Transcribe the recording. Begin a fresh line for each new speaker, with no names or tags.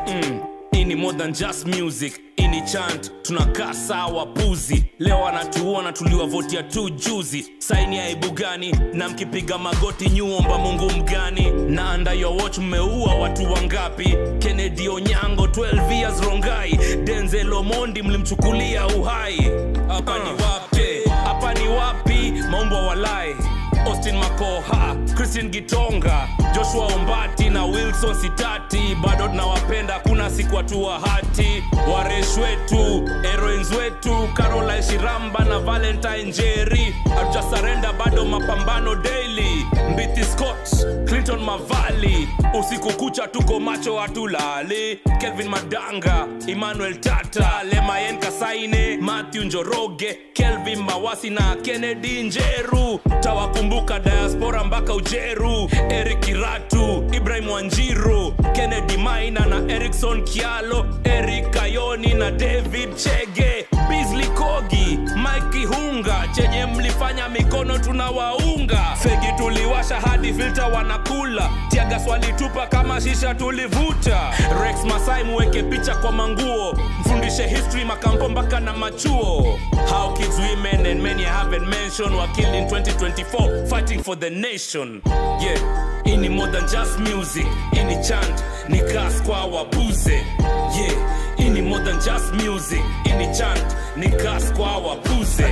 Ini more than just music, ini chant, tunakaa sawa puzi. Leo wanatuona tuliwavotia tu juzi. Saini ya aibu gani, na mkipiga magoti nyuomba Mungu mgani? Na under your watch mmeua watu wangapi? Kennedy Onyango 12 years Rongai, Denzel Omondi mlimchukulia uhai. Hapa ni wapi? Hapa ni wapi? Maumbo walai, Austin Makoha, Christine Gitonga, Joshua Ombati na Wilson Sitati. Bado tunawapenda, kuna siku watu wa hati. Waresh wetu, heroines wetu, Caroline Shiramba na Valentine Jerry. Hatuja surrender, bado mapambano daily. Mbithi Scott, Clinton Mavali, usiku kucha tuko macho hatulali. Kelvin Madanga, Emmanuel Tata, Lemayen Kasaine, Matthew Njoroge, Kelvin Mawasi na Kennedy Njeru. Tawakumbuka diaspora mpaka Ujeru. Eric Kiratu, Ibrahim Wanjiru, Kennedy Maina na Erickson Kialo, Eric Kayoni na David Chege, Beasley Kogi, Mike Hunga. Chenye mlifanya mikono tunawaunga. Fegi tuliwasha hadi filter wanakula. Tiaga swali tupa kama shisha tulivuta. Rex Masai muweke picha kwa manguo. Mfundishe history makampo mpaka na machuo. How kids, women and men you haven't mentioned were killed in 2024 fighting for the nation. Yeah, ini more than just music, ini chant, ni gas kwa wabuze. Yeah, ini more than just music, ini chant, ni gas kwa wabuze.